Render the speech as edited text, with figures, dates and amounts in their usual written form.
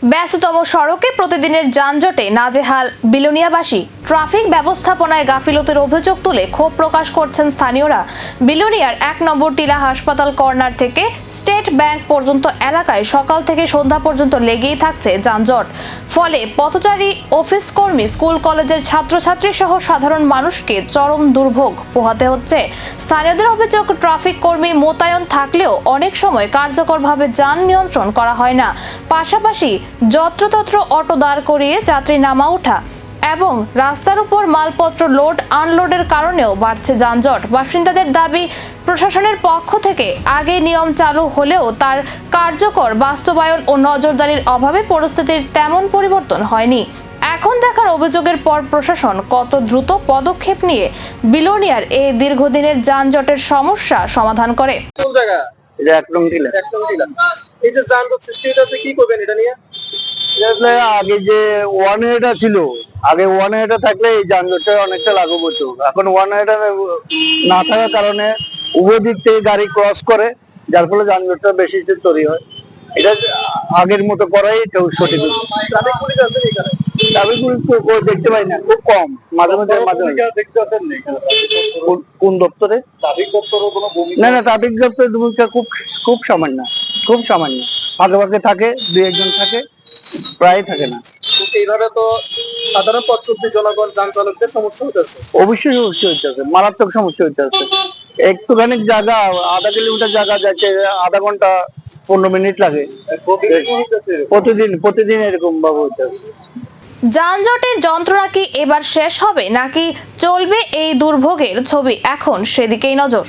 ব্যস্ততম সড়কে প্রতিদিনের যানজটে নাজেহাল বিলোনিয়াবাসী। ট্রাফিক ব্যবস্থাপনায় গাফিলতির অভিযোগ তুলে ক্ষোভ প্রকাশ করছেন স্থানীয়রা। বিলোনিয়ার ১ নম্বর টিলা হাসপাতাল কর্নার থেকে স্টেট ব্যাংক পর্যন্ত এলাকায় সকাল থেকে সন্ধ্যা পর্যন্ত লেগেই থাকছে যানজট। ফলে পথচারী, অফিস কর্মী, স্কুল কলেজের ছাত্রছাত্রী সহ সাধারণ মানুষকে চরম দুর্ভোগ পোহাতে হচ্ছে। স্থানীয়দের অভিযোগ, ট্রাফিক কর্মী মোতায়েন থাকলেও অনেক সময় কার্যকরভাবে যান নিয়ন্ত্রণ করা হয় না। পাশাপাশি যত্রতত্র অটো দাঁড় করিয়ে যাত্রী নামা ওঠা এবং রাস্তার উপর মালপত্র লোড আনলোডের কারণেও বাড়ছে যানজট। বাসিন্দাদের দাবি, প্রশাসনের পক্ষ থেকে আগে নিয়ম চালু হলেও তার কার্যকর বাস্তবায়ন ও নজরদারির অভাবে পরিস্থিতির তেমন পরিবর্তন হয়নি। এখন দেখার অভিযোগের পর প্রশাসন কত দ্রুত পদক্ষেপ নিয়ে বিলোনিয়ার এই দীর্ঘদিনের যানজটের সমস্যা সমাধান করে। এই যে যানজট সৃষ্টি হইতেছে, কি করবেন এটা নিয়ে? আগে যে ওয়ান ওয়েটা ছিল, আগে ওয়ান ওয়েটা থাকলে এই যানজটটা অনেকটা লাঘব হতো। এখন ওয়ান ওয়েটা না থাকার কারণে উভয় দিক থেকে গাড়ি ক্রস করে, যার ফলে যানজটটা বেশি তৈরি হয়। এটা আগের মতো করাই সঠিক। ট্রাফিক পুলিশ আছে এখানে? ট্রাফিক পুলিশ দেখতে পাই না, খুব কম, মাঝে মাঝে দেখতে পাচ্ছেন না এখানে? কোন দপ্তরে? ট্রাফিক দপ্তরের কোনো ভূমিকা? না, ট্রাফিক দপ্তরের ভূমিকা খুব সামান্য, খুব সামান্য। ফাঁকে ফাঁকে থাকে, দুই একজন থাকে, প্রায় থাকে না। এইভাবে তো সাধারণ পথ চলতি জনগণ, যান চালকদের সমস্যা হতেছে। অবশ্যই সমস্যা হইতেছে, মারাত্মক সমস্যা হইতেছে। একটুখানি জায়গা, আধা কিলোমিটার জায়গা যাচ্ছে আধা ঘন্টা 15 মিনিট লাগে প্রতিদিন এরকম ভাবে হইতেছে। যানজটের যন্ত্রণা কি এবার শেষ হবে নাকি চলবে এই দুর্ভোগের ছবি? এখন সেদিকেই নজর।